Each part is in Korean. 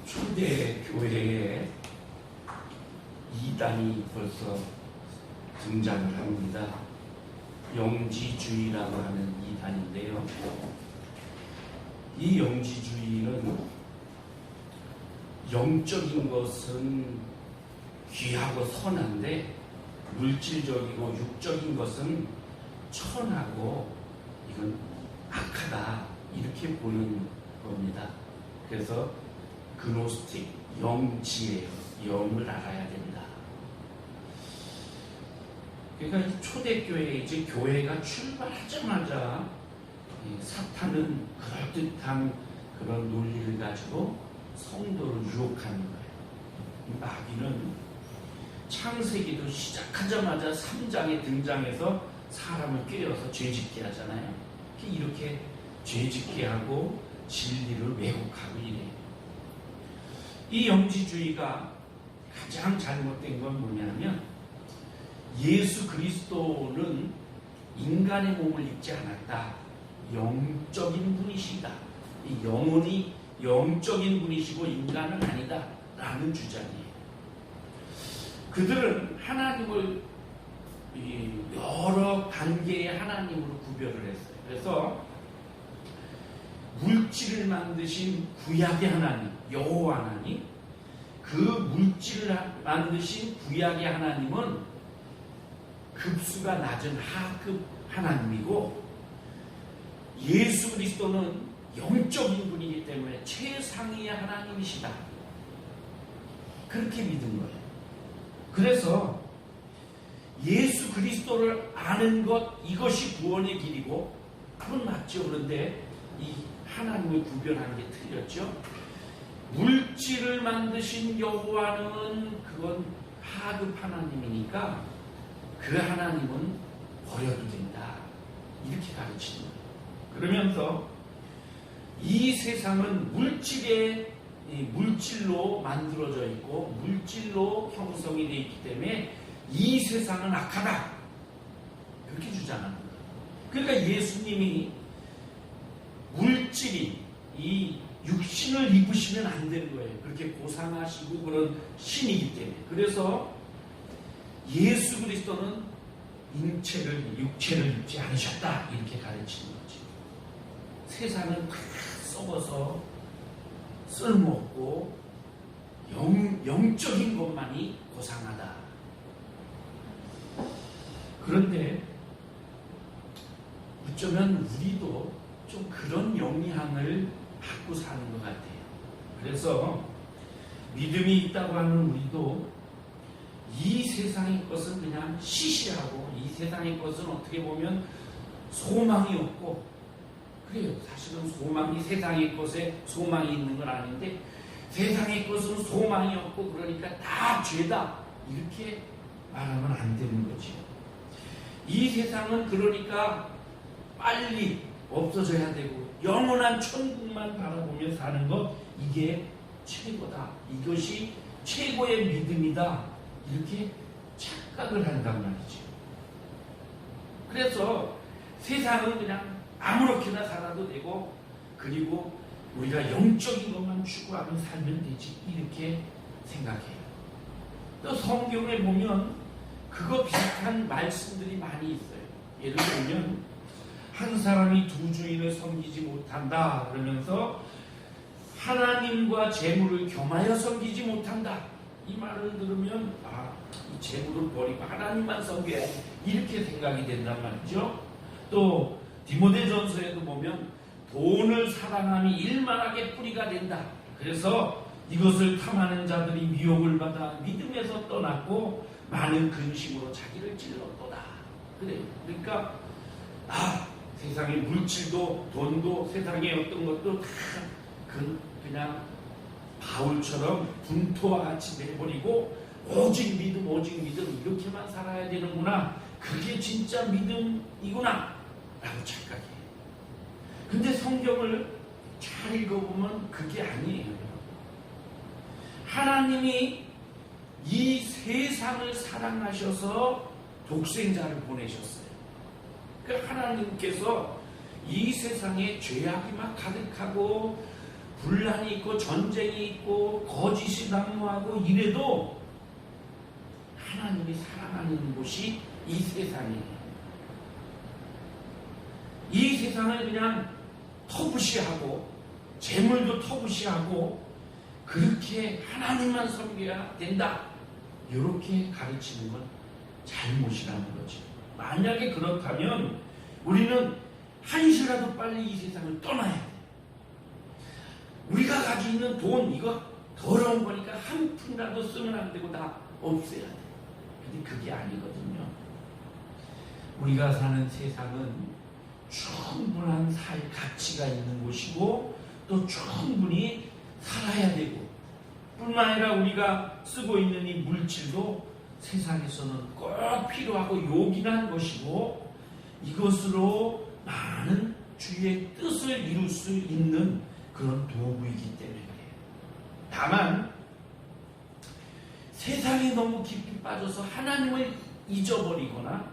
초대 교회에 이단이 벌써 등장을 합니다. 영지주의라고 하는 이단인데요. 이 영지주의는 영적인 것은 귀하고 선한데 물질적이고 육적인 것은 천하고 이건 악하다 이렇게 보는 겁니다. 그래서 그노스틱, 영지예요. 영을 알아야 된다. 그러니까 초대교회 이제 교회가 출발하자마자 사탄은 그럴듯한 그런 논리를 가지고 성도를 유혹하는 거예요. 마귀는 창세기도 시작하자마자 3장에 등장해서 사람을 꿰어서 죄짓게 하잖아요. 이렇게 죄짓게 하고 진리를 왜곡하고 이래요. 이 영지주의가 가장 잘못된 건 뭐냐면 예수 그리스도는 인간의 몸을 입지 않았다. 영적인 분이시다. 영혼이 영적인 분이시고 인간은 아니다. 라는 주장이에요. 그들은 하나님을 여러 단계의 하나님으로 구별을 했어요. 그래서 물질을 만드신 구약의 하나님, 여호와 하나님, 그 물질을 만드신 구약의 하나님은 급수가 낮은 하급 하나님이고 예수 그리스도는 영적인 분이기 때문에 최상위의 하나님이시다. 그렇게 믿은 거예요. 그래서 예수 그리스도를 아는 것, 이것이 구원의 길이고 그건 맞죠. 그런데 이 하나님을 구별하는 게 틀렸죠. 물질을 만드신 여호와는 그건 하급 하나님이니까 그 하나님은 버려도 된다. 이렇게 가르치는 거예요. 그러면서 이 세상은 물질로 만들어져 있고 물질로 형성이 되어 있기 때문에 이 세상은 악하다. 그렇게 주장하는 거예요. 그러니까 예수님이 물질이 이 육신을 입으시면 안 되는 거예요. 그렇게 고상하시고 그런 신이기 때문에. 그래서 예수 그리스도는 육체를 입지 않으셨다. 이렇게 가르치는 거죠. 세상은 다 썩어서 쓸모없고 영적인 것만이 고상하다. 그런데 어쩌면 우리도 좀 그런 영향을 받고 사는 것 같아요. 그래서 믿음이 있다고 하는 우리도 이 세상의 것은 그냥 시시하고 이 세상의 것은 어떻게 보면 소망이 없고 그래요. 사실은 소망이 세상의 것에 소망이 있는 건 아닌데 세상의 것은 소망이 없고 그러니까 다 죄다 이렇게 말하면 안 되는 거죠. 이 세상은 그러니까 빨리 없어져야 되고 영원한 천국만 바라보며 사는 것 이게 최고다. 이것이 최고의 믿음이다. 이렇게 착각을 한단 말이죠. 그래서 세상은 그냥 아무렇게나 살아도 되고 그리고 우리가 영적인 것만 추구하며 살면 되지 이렇게 생각해요. 또 성경에 보면 그거 비슷한 말씀들이 많이 있어요. 예를 들면 한 사람이 두 주인을 섬기지 못한다 그러면서 하나님과 재물을 겸하여 섬기지 못한다. 이 말을 들으면 이 재물을 버리고 하나님만 섬겨야지 이렇게 생각이 된단 말이죠. 또 디모데전서에도 보면 돈을 사랑함이 일만하게 뿌리가 된다. 그래서 이것을 탐하는 자들이 미혹을 받아 믿음에서 떠났고 많은 근심으로 자기를 찔렀도다. 그래요. 그러니까 세상의 물질도 돈도 세상의 어떤 것도 다 그냥 바울처럼 분토와 같이 내버리고 오직 믿음 이렇게만 살아야 되는구나. 그게 진짜 믿음이구나 라고 착각해요. 근데 성경을 잘 읽어보면 그게 아니에요. 하나님이 이 세상을 사랑하셔서 독생자를 보내셨어요. 그 하나님께서 이 세상에 죄악이 막 가득하고 분란이 있고 전쟁이 있고 거짓이 난무하고 이래도 하나님이 사랑하는 곳이 이 세상이에요. 이 세상을 그냥 터부시하고 재물도 터부시하고 그렇게 하나님만 섬겨야 된다, 이렇게 가르치는 건 잘못이라는 거죠. 만약에 그렇다면 우리는 한시라도 빨리 이 세상을 떠나야 돼. 우리가 가지고 있는 돈, 이거 더러운 거니까 한 푼이라도 쓰면 안 되고 다 없애야 돼. 근데 그게 아니거든요. 우리가 사는 세상은 충분한 살 가치가 있는 곳이고 또 충분히 살아야 되고, 뿐만 아니라 우리가 쓰고 있는 이 물질도 세상에서는 꼭 필요하고 요긴한 것이고 이것으로 많은 주의 뜻을 이룰 수 있는 그런 도구이기 때문에 그래요. 다만 세상에 너무 깊이 빠져서 하나님을 잊어버리거나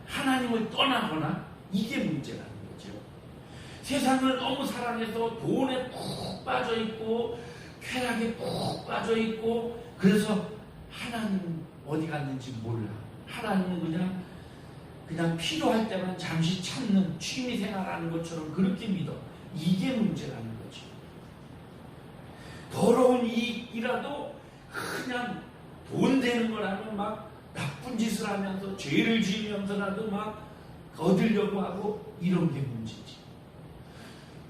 하나님을 떠나거나 이게 문제라는 거죠. 세상을 너무 사랑해서 돈에 푹 빠져있고 쾌락에 푹 빠져있고 그래서 하나님 어디 갔는지 몰라. 하나님은 그냥 필요할 때만 잠시 찾는 취미생활하는 것처럼 그렇게 믿어. 이게 문제라는 거죠. 더러운 이익이라도 그냥 돈 되는 거라면 막 나쁜 짓을 하면서 죄를 지으면서라도 막 얻으려고 하고 이런 게 문제지.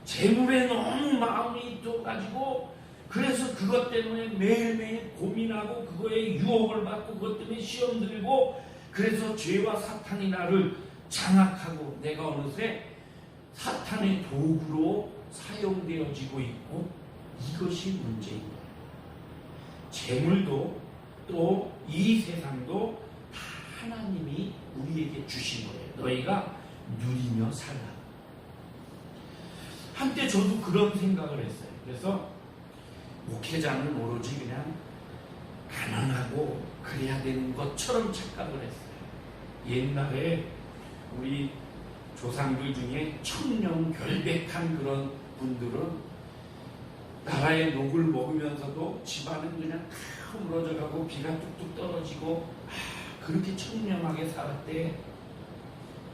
재물에 너무 마음이 떠가지고 그래서 그것 때문에 매일매일 고민하고 그거에 유혹을 받고 그것 때문에 시험 들고 그래서 죄와 사탄이 나를 장악하고 내가 어느새 사탄의 도구로 사용되어지고 있고 이것이 문제인 거예요. 재물도 또 이 세상도 다 하나님이 우리에게 주신 거예요. 너희가 누리며 살라. 한때 저도 그런 생각을 했어요. 그래서 목회자는 오로지 그냥 가난하고 그래야 되는 것처럼 착각을 했어요. 옛날에 우리 조상들 중에 청렴결백한 그런 분들은 나라의 녹을 먹으면서도 집안은 그냥 다 흐물어져가고 비가 뚝뚝 떨어지고 그렇게 청렴하게 살았대.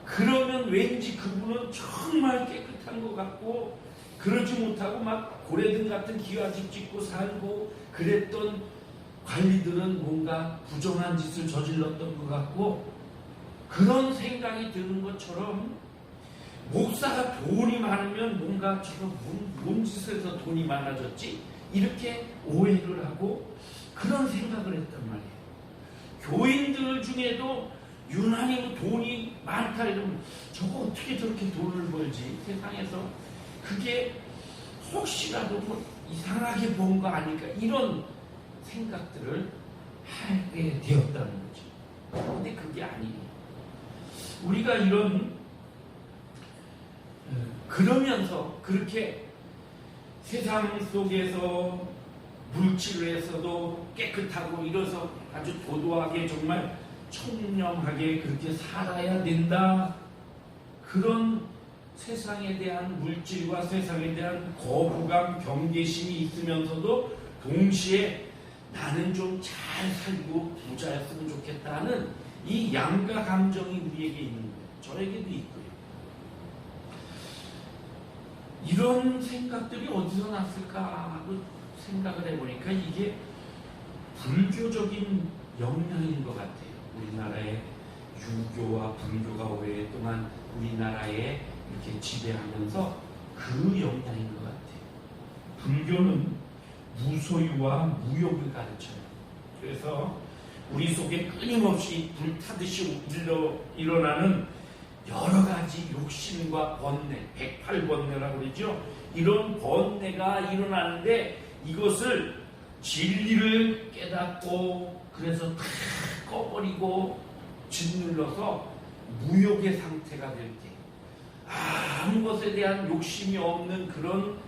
그러면 왠지 그분은 정말 깨끗한 것 같고 그러지 못하고 막 고래등 같은 기와집 짓고 살고 그랬던 관리들은 뭔가 부정한 짓을 저질렀던 것 같고 그런 생각이 드는 것처럼 목사가 돈이 많으면 뭔가 저런 뭔 짓을 해서 돈이 많아졌지? 이렇게 오해를 하고 그런 생각을 했단 말이에요. 교인들 중에도 유난히 돈이 많다 이러면 저거 어떻게 저렇게 돈을 벌지? 세상에서 그게 혹시라도 뭐 이상하게 본 거 아닐까? 이런 생각들을 하게 되었다는 거죠. 근데 그게 아니에요. 우리가 그러면서 그렇게 세상 속에서 물질에서도 깨끗하고 이래서 아주 도도하게 정말 청렴하게 그렇게 살아야 된다. 그런 세상에 대한 물질과 세상에 대한 거부감, 경계심이 있으면서도 동시에 나는 좀 잘 살고 부자였으면 좋겠다는 이 양가 감정이 우리에게 있는 거예요. 저에게도 있고요. 이런 생각들이 어디서 났을까 하고 생각을 해보니까 이게 불교적인 영향인 것 같아요. 우리나라의 유교와 불교가 오랫동안 우리나라에 이렇게 지배하면서 그 영향인 것 같아요. 불교는 무소유와 무욕을 가르쳐요. 그래서 우리 속에 끊임없이 불타듯이 일어나는 여러 가지 욕심과 번뇌, 108번뇌라고 그러죠. 이런 번뇌가 일어나는데 이것을 진리를 깨닫고 그래서 다 꺼버리고 짓눌러서 무욕의 상태가 될 때 아무 것에 대한 욕심이 없는 그런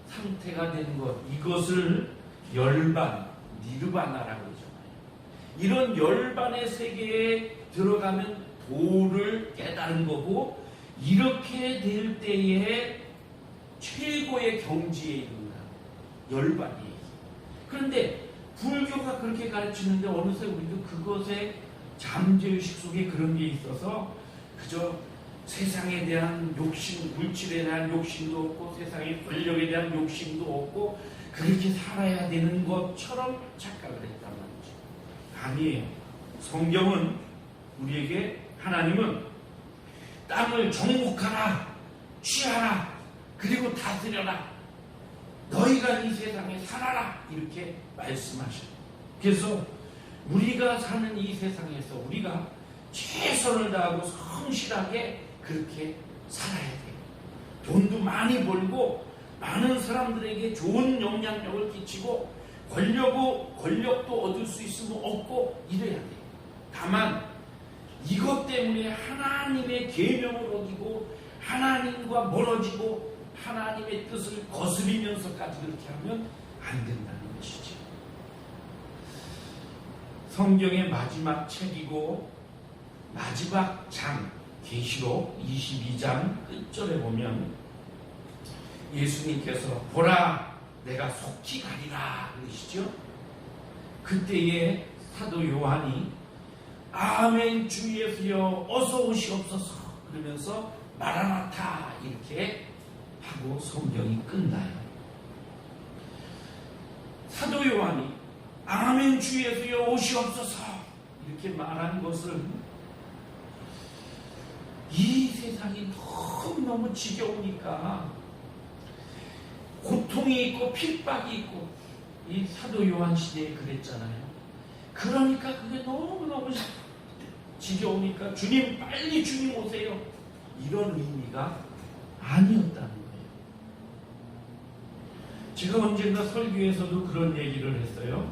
상태가 되는 것, 이것을 열반, 니르바나라고 그러죠. 이런 열반의 세계에 들어가면 도를 깨달은 거고 이렇게 될 때에 최고의 경지에 이른다. 열반이에요. 그런데 불교가 그렇게 가르치는데 어느새 우리도 그것에 잠재의식 속에 그런 게 있어서 그저 세상에 대한 욕심, 물질에 대한 욕심도 없고 세상의 권력에 대한 욕심도 없고 그렇게 살아야 되는 것처럼 착각을 했단 말이죠. 아니에요. 성경은 우리에게 하나님은 땅을 정복하라, 취하라, 그리고 다스려라, 너희가 이 세상에 살아라, 이렇게 말씀하셔요. 그래서 우리가 사는 이 세상에서 우리가 최선을 다하고 성실하게 그렇게 살아야 돼요. 돈도 많이 벌고 많은 사람들에게 좋은 영향력을 끼치고 권력도 얻을 수 있으면 얻고 이래야 돼요. 다만 이것 때문에 하나님의 계명을 어기고 하나님과 멀어지고 하나님의 뜻을 거스리면서까지 그렇게 하면 안 된다는 것이죠. 성경의 마지막 책이고 마지막 장 계시록 22장 끝절에 보면 예수님께서 보라 내가 속히 가리라 그러시죠. 그때에 사도 요한이 아멘 주 예수여 어서 오시옵소서 그러면서 마라나타 이렇게 하고 성경이 끝나요. 사도 요한이 아멘 주 예수여 오시옵소서 이렇게 말한 것을 이 세상이 너무너무 지겨우니까 고통이 있고 핍박이 있고 이 사도 요한 시대에 그랬잖아요. 그러니까 그게 너무너무 지겨우니까 주님 빨리 주님 오세요 이런 의미가 아니었다는 거예요. 제가 언젠가 설교에서도 그런 얘기를 했어요.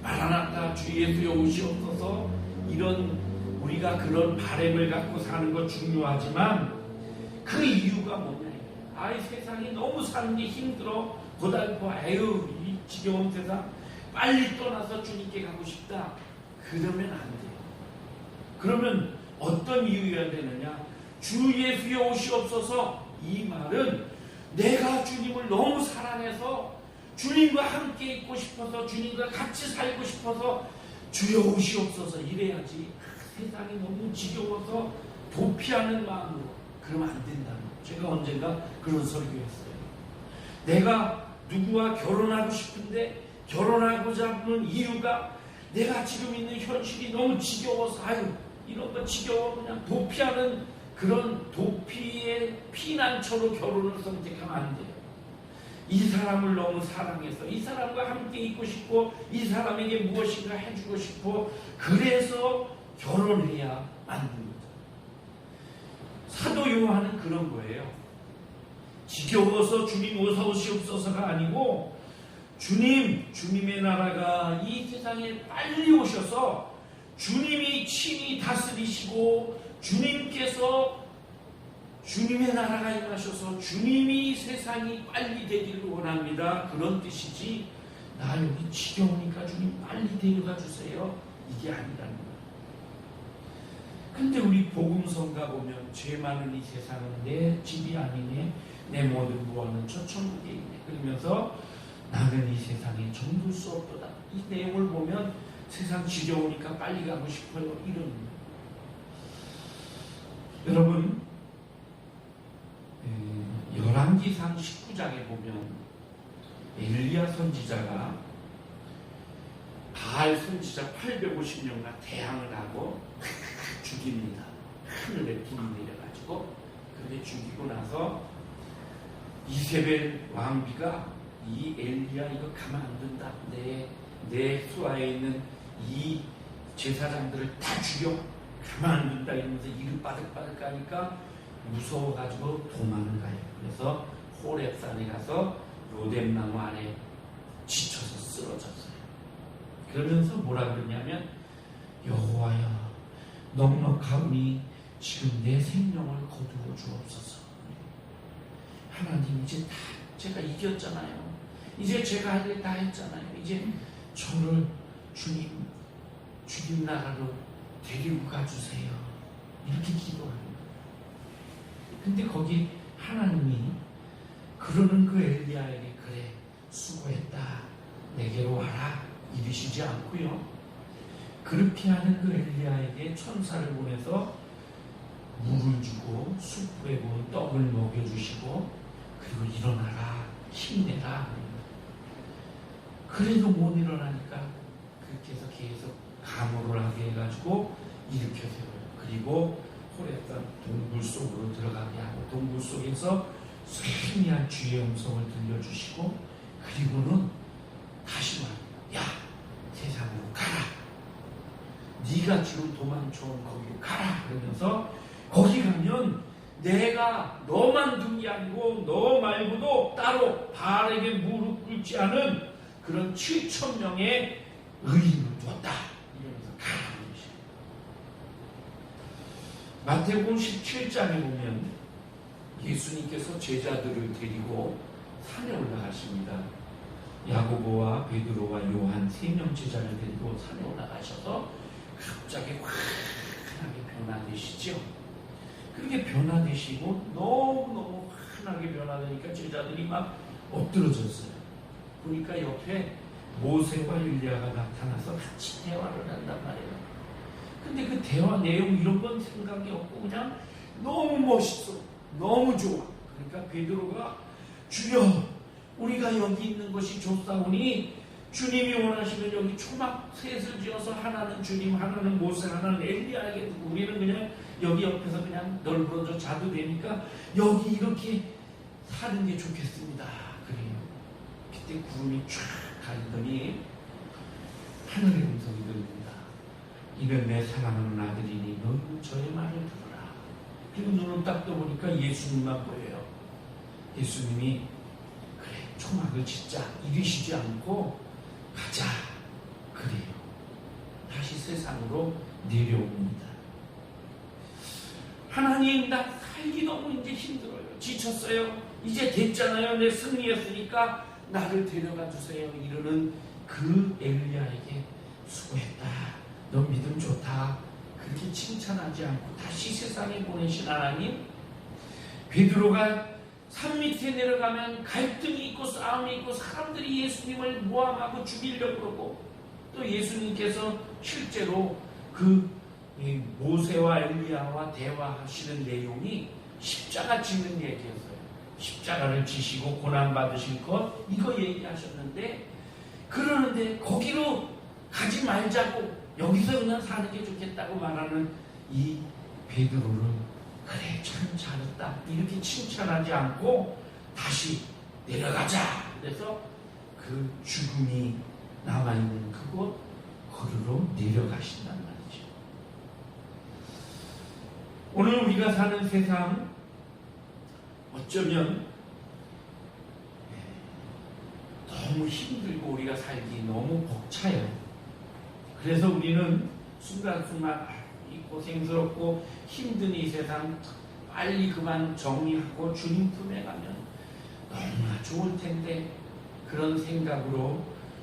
마라나타 주 예수여 오시옵소서 이런 우리가 그런 바람을 갖고 사는 것 중요하지만 그 이유가 뭐냐. 아이 세상이 너무 사는 게 힘들어 고달고 아유 이 지겨운 세상 빨리 떠나서 주님께 가고 싶다. 그러면 안 돼요. 그러면 어떤 이유여야 되느냐. 주 예수여 오시옵소서 이 말은 내가 주님을 너무 사랑해서 주님과 함께 있고 싶어서 주님과 같이 살고 싶어서 주여 오시옵소서 이래야지 세상이 너무 지겨워서 도피하는 마음으로 그러면 안 된다는 거예요. 제가 언젠가 그런 설교했어요. 내가 누구와 결혼하고 싶은데 결혼하고자 하는 이유가 내가 지금 있는 현실이 너무 지겨워서 아유 이런 거 지겨워 그냥 도피하는 그런 도피의 피난처로 결혼을 선택하면 안 돼요. 이 사람을 너무 사랑해서 이 사람과 함께 있고 싶고 이 사람에게 무엇인가 해주고 싶어 그래서 결혼해야 만든 거죠. 사도 요한은 그런 거예요. 지겨워서 주님 어서 오시옵소서가 아니고 주님의 나라가 이 세상에 빨리 오셔서 주님이 친히 다스리시고 주님께서 주님의 나라가 임하셔서 주님이 세상이 빨리 되기를 원합니다. 그런 뜻이지 나 여기 지겨우니까 주님 빨리 데려가 주세요. 이게 아니라는 거예요. 근데 우리 복음성가 보면 죄 많은 이 세상은 내 집이 아니네. 내 모든 부하는 저 천국에 있네. 그러면서 나는 이 세상에 정둘 수 없도다. 이 내용을 보면 세상 지겨우니까 빨리 가고 싶어요. 이런 거예요. 여러분 열왕기상 19장에 보면 엘리야 선지자가 바알 선지자 850명과 대항을 하고 죽입니다. 하늘에 불이 내려가지고 그렇게 죽이고 나서 이세벨 왕비가 이 엘리야 이거 가만 안 둔다. 내 수하에 있는 이 제사장들을 다 죽여. 가만 안 둔다 이러면서 이를 바득바득 가니까 무서워가지고 도망을 가요. 그래서 호렙산에 가서 로뎀나무 안에 지쳐서 쓰러졌어요. 그러면서 뭐라 그러냐면 여호와여 넉넉하오니 지금 내 생명을 거두어 주옵소서. 하나님 이제 다 제가 이겼잖아요. 이제 제가 할 일 다 했잖아요. 이제 저를 주님 나라로 데리고 가주세요. 이렇게 기도합니다. 근데 거기 하나님이 그러는 그 엘리야에게 그래 수고했다. 내게로 와라. 이르시지 않고요. 그렇게 하는 그 엘리야에게 천사를 보내서 물을 주고 숯불에 구운 떡을 먹여주시고 그리고 일어나라. 힘내라. 그래도 못 일어나니까 그렇게 해서 계속 감호를 하게 해가지고 일으켜 세워요. 그리고 호렙산 동굴 속으로 들어가게 하고 동굴 속에서 세미한 주의 음성을 들려주시고 그리고는 다시 말합니다. 야, 세상으로 가라. 네가 지금 도망쳐온 거기로 가라. 그러면서 거기 가면 내가 너만 둔 게 아니고 너 말고도 따로 바알에게 무릎 꿇지 않은 그런 7,000명의 의인을 두었다. 이러면서 가라는 것이에요. 마태복음 17장에 보면 예수님께서 제자들을 데리고 산에 올라가십니다. 야고보와 베드로와 요한 3명 제자를 데리고 산에 올라가셔서 갑자기 환하게 변화되시죠. 그렇게 변화되시고 너무너무 환하게 변화되니까 제자들이 막 엎드러졌어요. 보니까 옆에 모세와 엘리야가 나타나서 같이 대화를 한단 말이에요. 근데 그 대화 내용 이런 건 생각이 없고 그냥 너무 멋있어. 너무 좋아. 그러니까 베드로가 주여 우리가 여기 있는 것이 좋사오니 주님이 원하시면 여기 초막 셋을 지어서 하나는 주님, 하나는 모세, 하나는 엘리야에게 두고 우리는 그냥 여기 옆에서 그냥 널브러져 자도 되니까 여기 이렇게 사는 게 좋겠습니다. 그래요. 그때 구름이 쫙 가리더니 하늘의 음성이 들립니다. 이는 내 사랑하는 아들이니 너는 저의 말을 들어라. 그리고 눈을 딱 떠보니까 예수님만 보여요. 예수님이 그래 초막을 짓자 이러시지 않고 가자. 그래요. 다시 세상으로 내려옵니다. 하나님 나 살기 너무 이제 힘들어요. 지쳤어요. 이제 됐잖아요. 내 승리했으니까 나를 데려가 주세요. 이러는 그 엘리야에게 수고했다. 너 믿음 좋다. 그렇게 칭찬하지 않고 다시 세상에 보내신 하나님. 베드로가 산 밑에 내려가면 갈등이 있고 싸움이 있고 사람들이 예수님을 모함하고 죽이려고 그러고 또 예수님께서 실제로 그 모세와 엘리야와 대화하시는 내용이 십자가 지는 얘기였어요. 십자가를 지시고 고난받으실 것 이거 얘기하셨는데 그러는데 거기로 가지 말자고 여기서 그냥 사는 게 좋겠다고 말하는 이 베드로를 그래 참 잘했다 이렇게 칭찬하지 않고 다시 내려가자. 그래서 그 죽음이 남아있는 그곳 거리로 내려가신단 말이죠. 오늘 우리가 사는 세상 어쩌면 너무 힘들고 우리가 살기 너무 벅차요. 그래서 우리는 순간순간 이 고생스럽고 힘든 이 세상 빨리 그만 정리하고 주님 품에 가면 너무나 좋을 텐데 그런 생각으로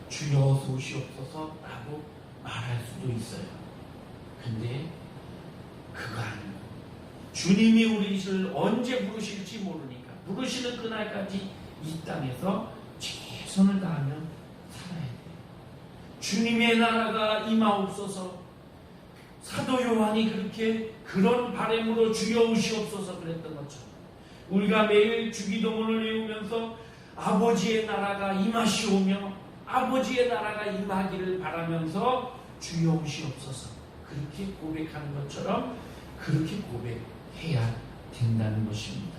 주여 소시옵소서 라고 말할 수도 있어요. 근데 그거 아니고 주님이 우리를 언제 부르실지 모르니까 부르시는 그날까지 이 땅에서 최선을 다하며 살아야 돼요. 주님의 나라가 임하옵소서. 사도 요한이 그렇게 그런 바람으로 주여 오시옵소서 그랬던 것처럼 우리가 매일 주기도문을 외우면서 아버지의 나라가 임하시오며 아버지의 나라가 임하기를 바라면서 주여 오시옵소서 그렇게 고백하는 것처럼 그렇게 고백해야 된다는 것입니다.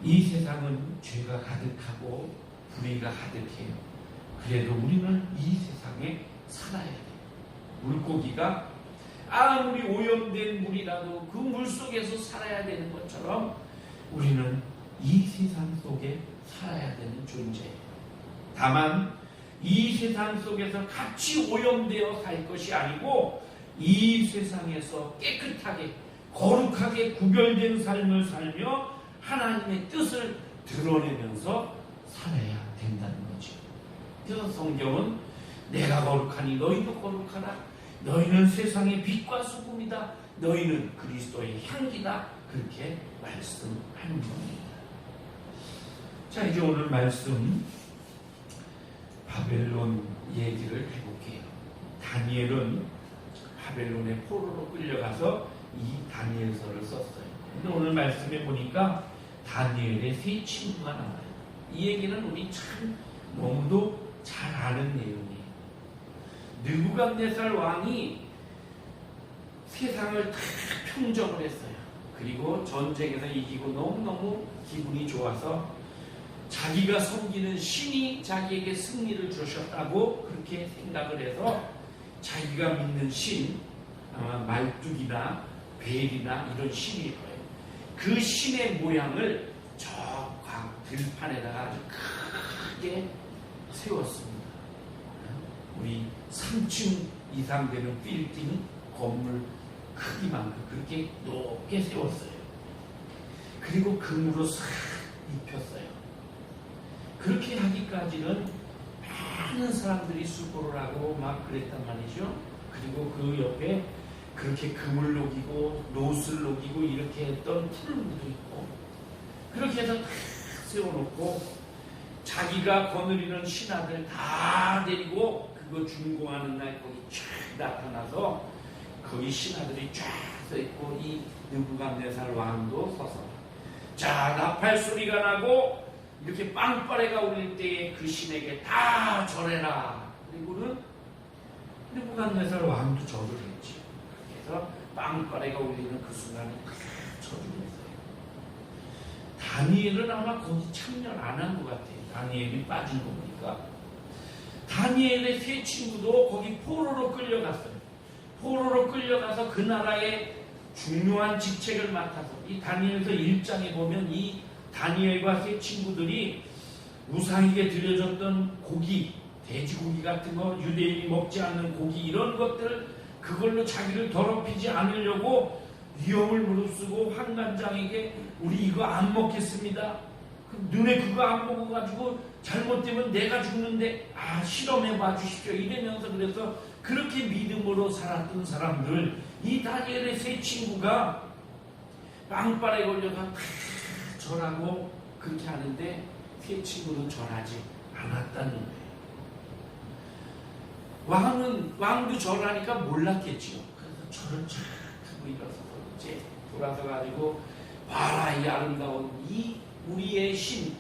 이 세상은 죄가 가득하고 불의가 가득해요. 그래도 우리는 이 세상에 살아야 돼요. 물고기가 아무리 오염된 물이라도 그 물 속에서 살아야 되는 것처럼 우리는 이 세상 속에 살아야 되는 존재예요. 다만 이 세상 속에서 같이 오염되어 살 것이 아니고 이 세상에서 깨끗하게 거룩하게 구별된 삶을 살며 하나님의 뜻을 드러내면서 살아야 된다는 거죠. 그래서 성경은 내가 거룩하니 너희도 거룩하라. 너희는 세상의 빛과 소금이다. 너희는 그리스도의 향기다. 그렇게 말씀하는 겁니다. 자, 이제 오늘 말씀 바벨론 얘기를 해볼게요. 다니엘은 바벨론의 포로로 끌려가서 이 다니엘서를 썼어요. 근데 오늘 말씀해 보니까 다니엘의 세 친구가 나와요. 이 얘기는 우리 참 너무도 잘 아는 내용이에요. 느부갓네살 왕이 세상을 다 평정을 했어요. 그리고 전쟁에서 이기고 너무너무 기분이 좋아서 자기가 섬기는 신이 자기에게 승리를 주셨다고 그렇게 생각을 해서 자기가 믿는 신, 아마 말뚝이나 벨이나 이런 신일 거예요. 그 신의 모양을 저 들판에다가 아주 크게 세웠습니다. 우리 3층 이상 되는 빌딩 건물 크기만큼 그렇게 높게 세웠어요. 그리고 금으로 싹 입혔어요. 그렇게 하기까지는 많은 사람들이 수고를 하고 막 그랬단 말이죠. 그리고 그 옆에 그렇게 금을 녹이고 롯을 녹이고 이렇게 했던 풀무도 있고 그렇게 해서 다 세워놓고 자기가 거느리는 신하들 다 데리고 그거 준공하는 날 거기 쫙 나타나서 거기 신하들이 쫙 서있고 이 느부갓네살 왕도 서서 자 나팔 소리가 나고 이렇게 빵빠레가 울릴 때에 그 신에게 다 절해라. 그리고는 느부갓네살 왕도 절을 했지. 그래서 빵빠레가 울리는 그 순간에 다 절을 했어요. 다니엘은 아마 거기 참여를 안 한 것 같아요. 다니엘이 빠진 거 보니까. 다니엘의 세 친구도 거기 포로로 끌려갔어요. 포로로 끌려가서 그 나라의 중요한 직책을 맡아서 이 다니엘서 1장에 보면 이 다니엘과 세 친구들이 우상에게 드려졌던 고기, 돼지고기 같은 거, 유대인이 먹지 않는 고기 이런 것들 그걸로 자기를 더럽히지 않으려고 위험을 무릅쓰고 환관장에게 우리 이거 안 먹겠습니다. 눈에 그거 안 먹어가지고 잘못되면 내가 죽는데 실험해봐 주십시오 이러면서 그래서 그렇게 믿음으로 살았던 사람들 이 다니엘의 세 친구가 빵빠레 걸려서 다 절하고 그렇게 하는데 세 친구는 절하지 않았다는 거예요. 왕도 절하니까 몰랐겠지요. 그래서 절을 쫙 하고 일어서서 이제 돌아서 가지고 봐라 이 아름다운 이 우리의 신,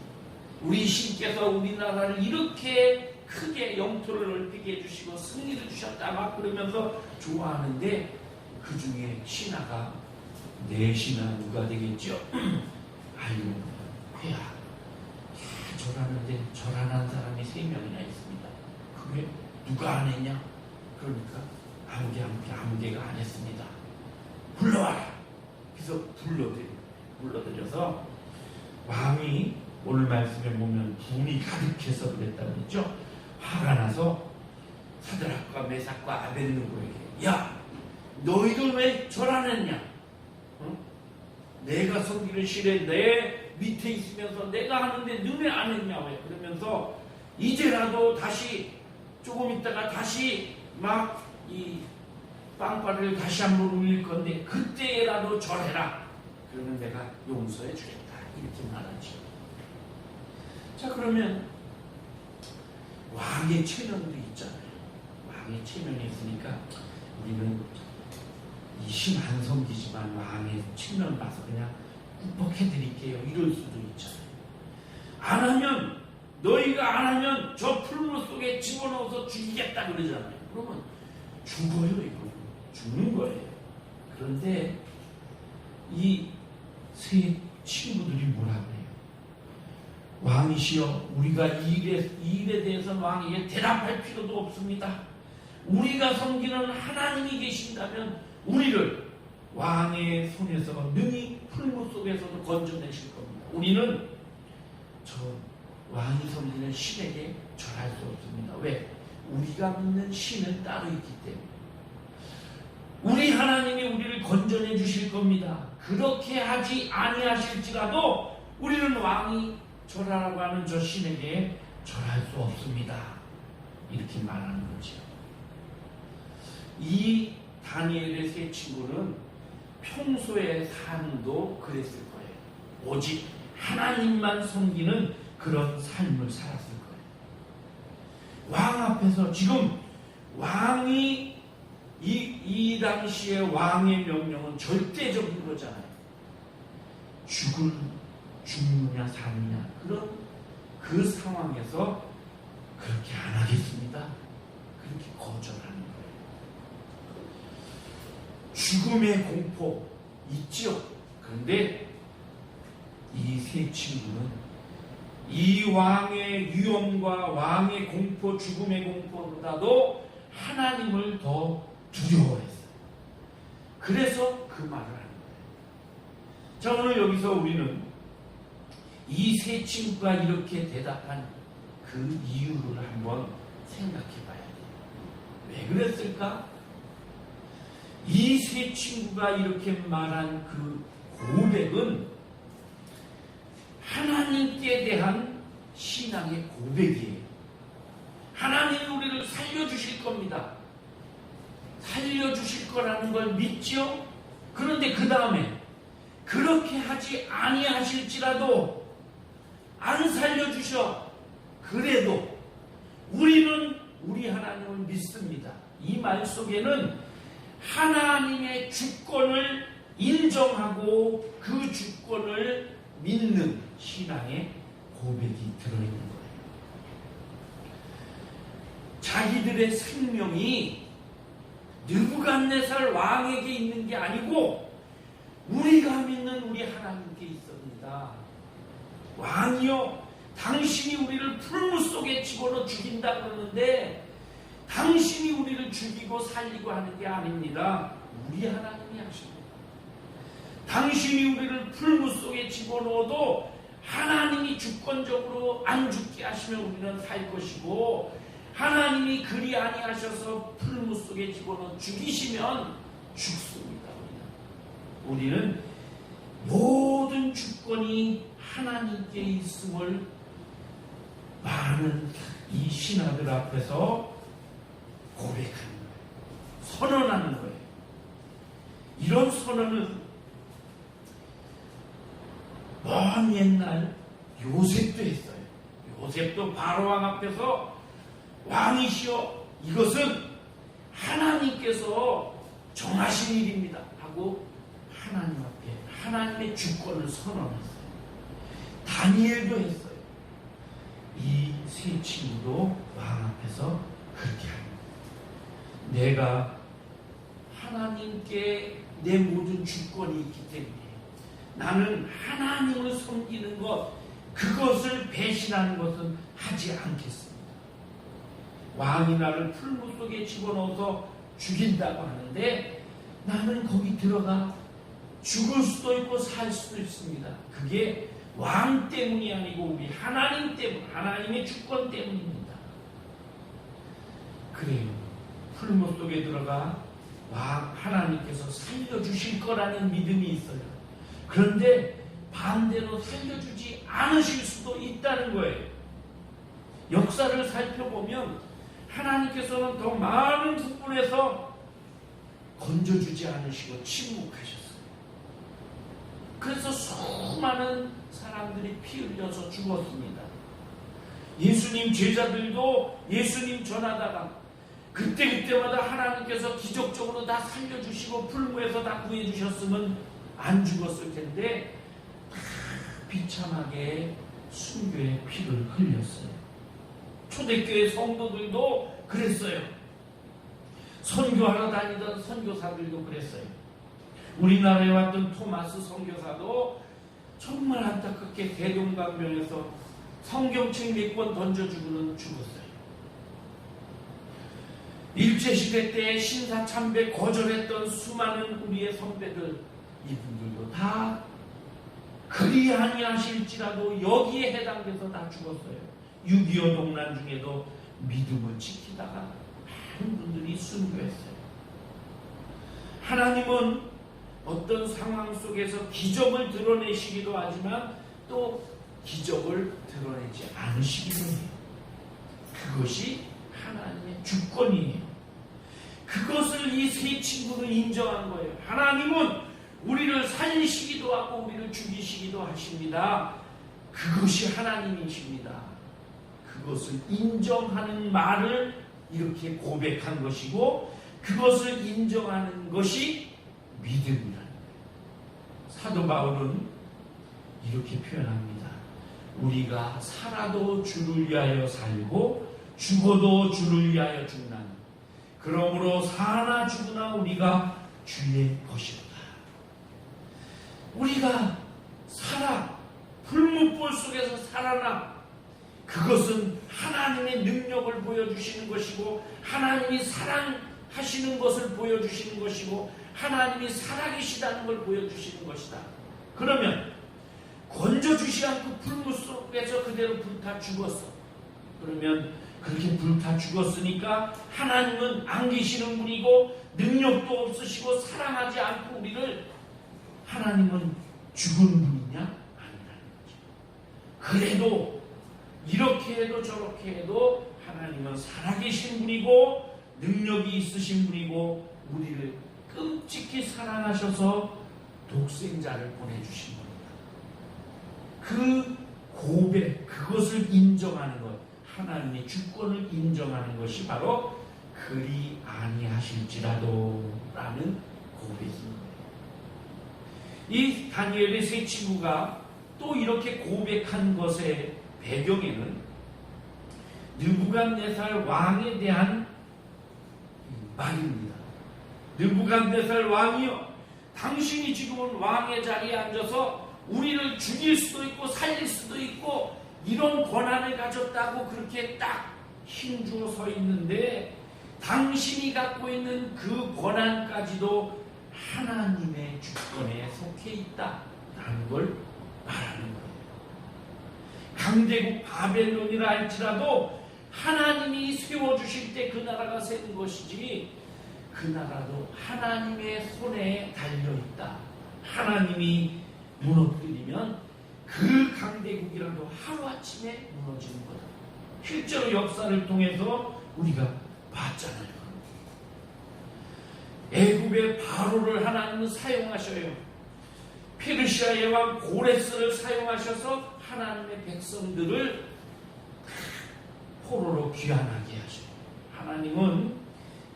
우리 신께서 우리나라를 이렇게 크게 영토를 넓히게 해주시고 승리를 주셨다 막 그러면서 좋아하는데 그 중에 신하가 내 신하 누가 되겠죠? 아유 회야 절하는데 절 안 한 사람이 3명이나 있습니다. 그게 누가 안 했냐? 그러니까 아무개가 안 했습니다. 불러와라. 그래서 불러들여서 왕이 오늘 말씀에 보면 분이 가득해서 그랬다고 했죠. 화가 나서 사드락과 메삭과 아벳느고에게 야 너희들 왜 절 안 했냐? 내가 섬기는 신에 내 밑에 있으면서 내가 하는데 너네 안 했냐? 왜? 그러면서 이제라도 다시 조금 있다가 다시 막 이 빵빠레를 다시 한번 울릴 건데 그때라도 절해라. 그러면 내가 용서해 주겠다. 이렇게 말하죠. 자 그러면 왕의 체면도 있잖아요. 왕의 체면이 있으니까 우리는 이 신 안 섬기지만 왕의 체면 봐서 그냥 굽복해드릴게요. 이럴 수도 있잖아요. 안 하면 너희가 안 하면 저 풀무 속에 집어넣어서 죽이겠다 그러잖아요. 그러면 죽어요. 이거 죽는 거예요. 그런데 이 세 친구들이 뭐라 그래요? 왕이시여 우리가 이 일에 대해서 왕에게 대답할 필요도 없습니다. 우리가 섬기는 하나님이 계신다면 우리를 왕의 손에서 능히 풀무 속에서도 건져내실 겁니다. 우리는 저 왕이 섬기는 신에게 절할 수 없습니다. 왜? 우리가 믿는 신은 따로 있기 때문에 우리 하나님이 우리를 건져내 주실 겁니다. 그렇게 하지 아니하실지라도 우리는 왕이 절하라고 하는 저 신에게 절할 수 없습니다. 이렇게 말하는 거죠. 이 다니엘의 세 친구는 평소의 삶도 그랬을 거예요. 오직 하나님만 섬기는 그런 삶을 살았을 거예요. 왕 앞에서 지금 왕이 이 당시에 왕의 명령은 절대적인 거잖아요. 죽느냐 사느냐 그런 그 상황에서 그렇게 안 하겠습니다. 그렇게 거절하는 거예요. 죽음의 공포 있죠. 그런데 이 세 친구는 이 왕의 위험과 왕의 공포, 죽음의 공포보다도 하나님을 더 두려워했어요. 그래서 그 말을 하는 거예요. 자, 오늘 여기서 우리는 이 세 친구가 이렇게 대답한 그 이유를 한번 생각해 봐야 돼요. 왜 그랬을까? 이 세 친구가 이렇게 말한 그 고백은 하나님께 대한 신앙의 고백이에요. 하나님이 우리를 살려주실 겁니다. 살려주실 거라는 걸 믿죠? 그런데 그 다음에 그렇게 하지 아니하실지라도 안 살려주셔. 그래도 우리는 우리 하나님을 믿습니다. 이 말 속에는 하나님의 주권을 인정하고 그 주권을 믿는 신앙의 고백이 들어있는 거예요. 자기들의 생명이 느부갓네살 왕에게 있는 게 아니고 우리가 믿는 우리 하나님께 있습니다. 왕이요, 당신이 우리를 풀무 속에 집어넣어 죽인다 그러는데 당신이 우리를 죽이고 살리고 하는 게 아닙니다. 우리 하나님이 하십니다. 당신이 우리를 풀무 속에 집어넣어도 하나님이 주권적으로 안 죽게 하시면 우리는 살 것이고, 하나님이 그리 아니하셔서 풀무 속에 집어넣어 죽이시면 죽습니다. 우리는 모든 주권이 하나님께 있음을 많은 이 신하들 앞에서 고백하는 거예요. 선언하는 거예요. 이런 선언은 먼 옛날 요셉도 했어요. 요셉도 바로왕 앞에서 왕이시여, 이것은 하나님께서 정하신 일입니다 하고 하나님 앞에 하나님의 주권을 선언했어요. 다니엘도 했어요. 이 세 친구도 왕 앞에서 그렇게 합니다. 내가 하나님께 내 모든 주권이 있기 때문에 나는 하나님을 섬기는 것, 그것을 배신하는 것은 하지 않겠습니다. 왕이 나를 풀무 속에 집어넣어서 죽인다고 하는데 나는 거기 들어가 죽을 수도 있고 살 수도 있습니다. 그게 왕 때문이 아니고 우리 하나님 때문, 하나님의 주권 때문입니다. 그래요. 풀무 속에 들어가 왕 하나님께서 살려주실 거라는 믿음이 있어요. 그런데 반대로 살려주지 않으실 수도 있다는 거예요. 역사를 살펴보면 하나님께서는 더 많은 부분에서 건져주지 않으시고 침묵하셨어요. 그래서 수많은 사람들이 피 흘려서 죽었습니다. 예수님 제자들도 예수님 전하다가 그때마다 하나님께서 기적적으로 다 살려주시고 풀무에서 다 구해주셨으면 안 죽었을 텐데 다 비참하게 순교의 피를 흘렸어요. 초대교회 성도들도 그랬어요. 선교하러 다니던 선교사들도 그랬어요. 우리나라에 왔던 토마스 선교사도 정말 안타깝게 대동강변에서 성경책 몇 권 던져주고는 죽었어요. 일제시대 때 신사참배 거절했던 수많은 우리의 선배들, 이분들도 다 그리 아니하실지라도 여기에 해당돼서 다 죽었어요. 6.25 동란 중에도 믿음을 지키다가 많은 분들이 순교했어요. 하나님은 어떤 상황 속에서 기적을 드러내시기도 하지만 또 기적을 드러내지 않으시기도 해요. 그것이 하나님의 주권이에요. 그것을 이 세 친구는 인정한 거예요. 하나님은 우리를 살리시기도 하고 우리를 죽이시기도 하십니다. 그것이 하나님이십니다. 그것을 인정하는 말을 이렇게 고백한 것이고, 그것을 인정하는 것이 믿음이라는 거예요. 사도 바울은 이렇게 표현합니다. 우리가 살아도 주를 위하여 살고 죽어도 주를 위하여 죽나니 그러므로 사나 죽으나 우리가 주의 것이로다. 우리가 살아 불못불 속에서 살아나, 그것은 하나님의 능력을 보여주시는 것이고, 하나님이 사랑하시는 것을 보여주시는 것이고, 하나님이 살아계시다는 걸 보여주시는 것이다. 그러면 건져주시 않고 불못 속에서 그대로 불타 죽었어. 그러면 그렇게 불타 죽었으니까 하나님은 안 계시는 분이고 능력도 없으시고 사랑하지 않고 우리를, 하나님은 죽은 분이냐? 아니라는 거죠. 그래도 이렇게 해도 저렇게 해도 하나님은 살아계신 분이고 능력이 있으신 분이고 우리를 끔찍히 사랑하셔서 독생자를 보내주신 겁니다. 그 고백, 그것을 인정하는 것, 하나님의 주권을 인정하는 것이 바로 그리 아니하실지라도 라는 고백입니다. 이 다니엘의 세 친구가 또 이렇게 고백한 것의 배경에는 느부갓네살 왕에 대한 말입니다. 느부갓네살 왕이여, 당신이 지금은 왕의 자리에 앉아서 우리를 죽일 수도 있고 살릴 수도 있고 이런 권한을 가졌다고 그렇게 딱 힘주어 서 있는데, 당신이 갖고 있는 그 권한까지도 하나님의 주권에 속해 있다라는 걸 말하는 거예요. 강대국 바벨론이라 할지라도 하나님이 세워주실 때 그 나라가 세는 것이지, 그 나라도 하나님의 손에 달려있다. 하나님이 무너뜨리면 그 강대국이라도 하루아침에 무너지는 거다. 실제로 역사를 통해서 우리가 봤잖아요. 애굽의 바로를 하나님은 사용하셔요. 페르시아의 왕 고레스를 사용하셔서 하나님의 백성들을 포로로 귀환하게 하셔요. 하나님은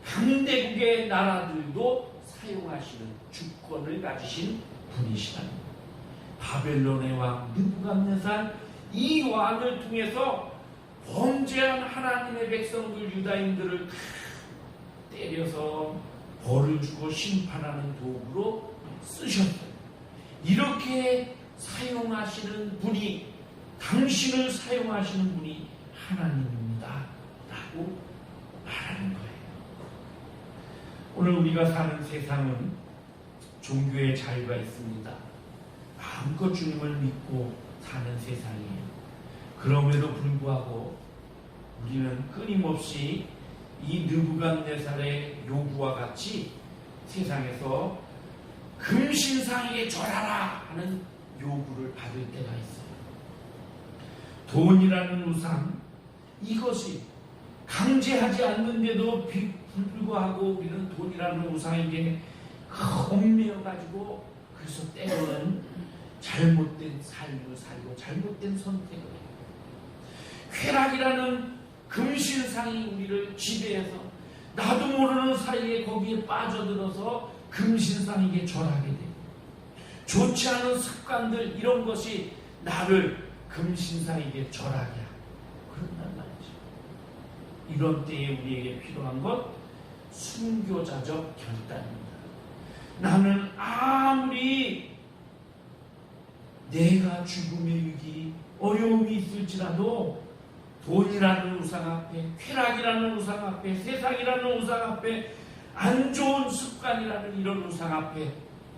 강대국의 나라들도 사용하시는 주권을 가지신 분이시라는 거예요. 바벨론의 왕 느부갓네살, 이 왕을 통해서 범죄한 하나님의 백성들 유다인들을 때려서 벌을 주고 심판하는 도구로 쓰셨어요. 이렇게 사용하시는 분이, 당신을 사용하시는 분이 하나님입니다 라고 말하는 거예요. 오늘 우리가 사는 세상은 종교의 자유가 있습니다. 마음껏 주님을 믿고 사는 세상이에요. 그럼에도 불구하고 우리는 끊임없이 이 느부갓네살의 요구와 같이 세상에서 금신상에게 절하라 하는 요구를 받을 때가 있어요. 돈이라는 우상, 이것이 강제하지 않는데도 불구하고 우리는 돈이라는 우상에게 얽매여가지고, 그래서 때로는 잘못된 삶을 살고 잘못된 선택을 해요. 쾌락이라는 금신상이 우리를 지배해서 나도 모르는 사이에 거기에 빠져들어서 금신상에게 절하게 돼요. 좋지 않은 습관들, 이런 것이 나를 금신상에게 절하게 하고 그런단 말이죠. 이런 때에 우리에게 필요한 것, 순교자적 결단입니다. 나는 아무리 내가 죽음의 위기, 어려움이 있을지라도 돈이라는 우상 앞에, 쾌락이라는 우상 앞에, 세상이라는 우상 앞에, 안 좋은 습관이라는 이런 우상 앞에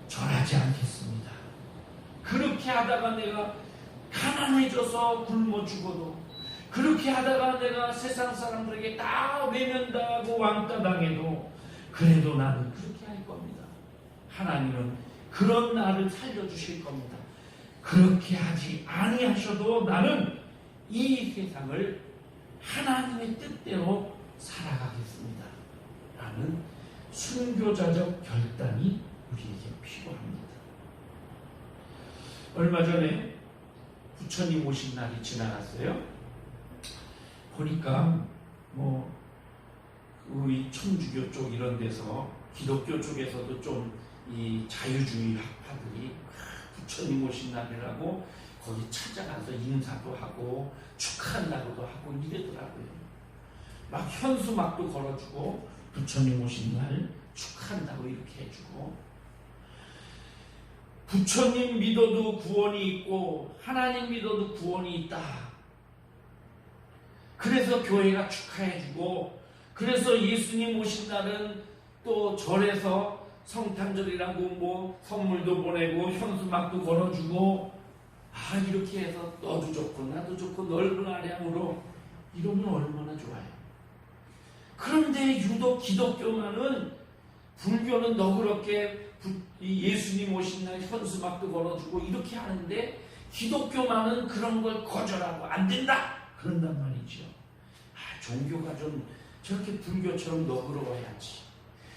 절하지 않겠습니다. 그렇게 하다가 내가 가난해져서 굶어 죽어도, 그렇게 하다가 내가 세상 사람들에게 다 외면당하고 왕따 당해도, 그래도 나는 그렇게 할 겁니다. 하나님은 그런 나를 살려주실 겁니다. 그렇게 하지 아니하셔도 나는 이 세상을 하나님의 뜻대로 살아가겠습니다 라는 순교자적 결단이 우리에게 필요합니다. 얼마 전에 부처님 오신 날이 지나갔어요. 보니까 우리 천주교 쪽 이런 데서 기독교 쪽에서도 좀 이 자유주의 학파들이 부처님 오신 날이라고 거기 찾아가서 인사도 하고 축하한다고도 하고 이러더라고요. 막 현수막도 걸어주고 부처님 오신 날 축하한다고 이렇게 해주고, 부처님 믿어도 구원이 있고 하나님 믿어도 구원이 있다. 그래서 교회가 축하해주고, 그래서 예수님 오신 날은 또 절에서 성탄절이라고 선물도 보내고 현수막도 걸어주고, 이렇게 해서 너도 좋고 나도 좋고 넓은 아량으로 이러면 얼마나 좋아요. 그런데 유독 기독교만은, 불교는 너그럽게 예수님 오신 날 현수막도 걸어주고 이렇게 하는데, 기독교만은 그런 걸 거절하고 안 된다 그런단 말이죠. 종교가 좀 저렇게 불교처럼 너그러워야지.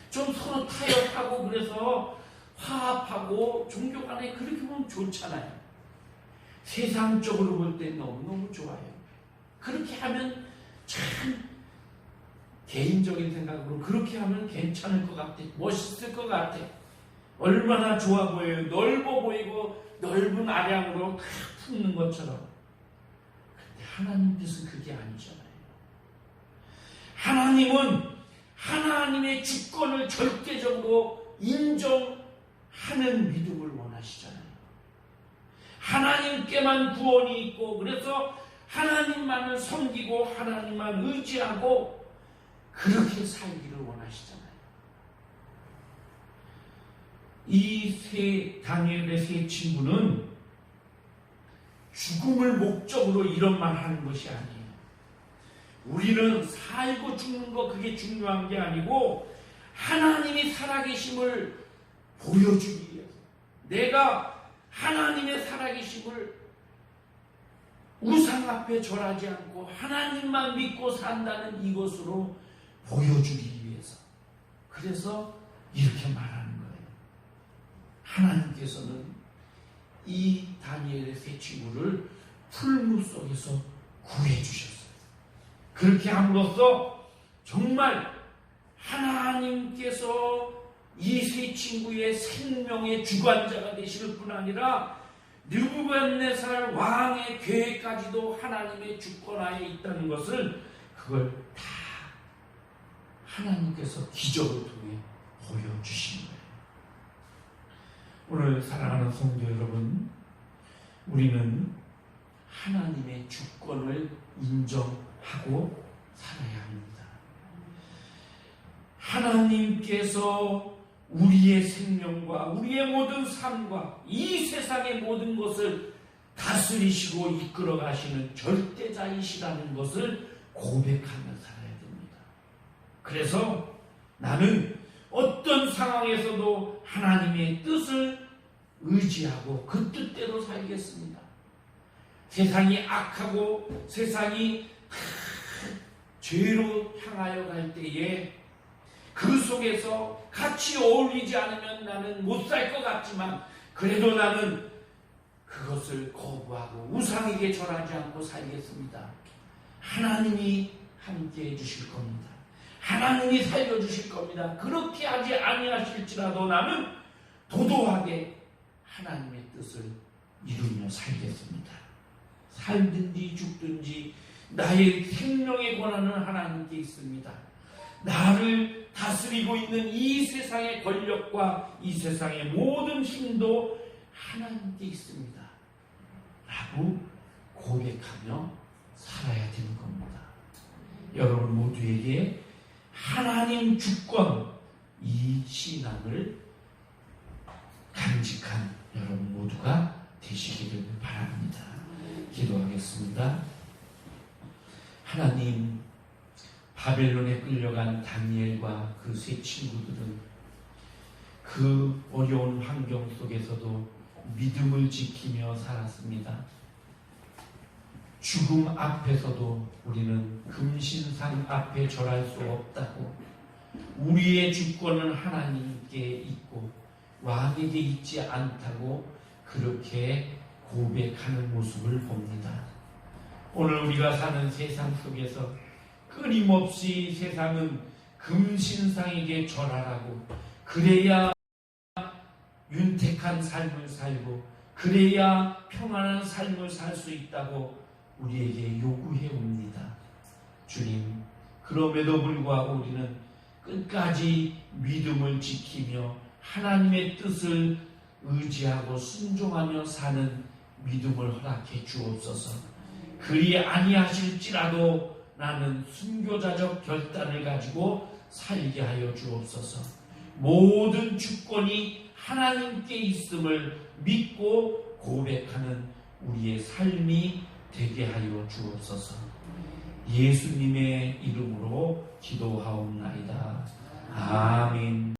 좀 서로 타협하고 그래서 화합하고 종교 간에 그렇게 보면 좋잖아요. 세상적으로 볼 때 너무너무 좋아요. 그렇게 하면 참, 개인적인 생각으로 그렇게 하면 괜찮을 것 같아. 멋있을 것 같아. 얼마나 좋아 보여요. 넓어 보이고 넓은 아량으로 다 품는 것처럼. 그런데 하나님 뜻은 그게 아니잖아요. 하나님은 하나님의 주권을 절대적으로 인정하는 믿음을 원하시잖아요. 하나님께만 구원이 있고, 그래서 하나님만을 섬기고 하나님만 의지하고 그렇게 살기를 원하시잖아요. 이 다니엘의 세 친구는 죽음을 목적으로 이런 말 하는 것이 아니에요. 우리는 살고 죽는 거 그게 중요한 게 아니고, 하나님이 살아계심을 보여주기 위해서, 내가 하나님의 살아계심을 우상 앞에 절하지 않고 하나님만 믿고 산다는 이것으로 보여주기 위해서, 그래서 이렇게 말하는 거예요. 하나님께서는 이 다니엘의 세 친구를 풀무 속에서 구해주셨어요. 그렇게 함으로써 정말 하나님께서 이 세 친구의 생명의 주관자가 되실 뿐 아니라 느부갓네살 왕의 계획까지도 하나님의 주권하에 있다는 것을, 그걸 다 하나님께서 기적을 통해 보여주신 거예요. 오늘 사랑하는 성도 여러분, 우리는 하나님의 주권을 인정하고 살아야 합니다. 하나님께서 우리의 생명과 우리의 모든 삶과 이 세상의 모든 것을 다스리시고 이끌어 가시는 절대자이시라는 것을 고백하며 살아야 됩니다. 그래서 나는 어떤 상황에서도 하나님의 뜻을 의지하고 그 뜻대로 살겠습니다. 세상이 악하고 세상이 죄로 향하여 갈 때에 그 속에서 같이 어울리지 않으면 나는 못 살 것 같지만, 그래도 나는 그것을 거부하고 우상에게 절하지 않고 살겠습니다. 하나님이 함께 해주실 겁니다. 하나님이 살려주실 겁니다. 그렇게 하지 아니하실지라도 나는 도도하게 하나님의 뜻을 이루며 살겠습니다. 살든지 죽든지 나의 생명의 권한은 하나님께 있습니다. 나를 다스리고 있는 이 세상의 권력과 이 세상의 모든 힘도 하나님께 있습니다. 라고 고백하며 살아야 되는 겁니다. 여러분 모두에게 하나님 주권, 이 신앙을 간직한 여러분 모두가 되시기를 바랍니다. 기도하겠습니다. 하나님, 바벨론에 끌려간 다니엘과 그 세 친구들은 그 어려운 환경 속에서도 믿음을 지키며 살았습니다. 죽음 앞에서도 우리는 금신상 앞에 절할 수 없다고, 우리의 주권은 하나님께 있고 왕에게 있지 않다고 그렇게 고백하는 모습을 봅니다. 오늘 우리가 사는 세상 속에서 끊임없이 세상은 금신상에게 절하라고, 그래야 윤택한 삶을 살고 그래야 평안한 삶을 살 수 있다고 우리에게 요구해 옵니다. 주님, 그럼에도 불구하고 우리는 끝까지 믿음을 지키며 하나님의 뜻을 의지하고 순종하며 사는 믿음을 허락해 주옵소서. 그리 아니하실지라도 나는 순교자적 결단을 가지고 살게 하여 주옵소서. 모든 주권이 하나님께 있음을 믿고 고백하는 우리의 삶이 되게 하여 주옵소서. 예수님의 이름으로 기도하옵나이다. 아멘.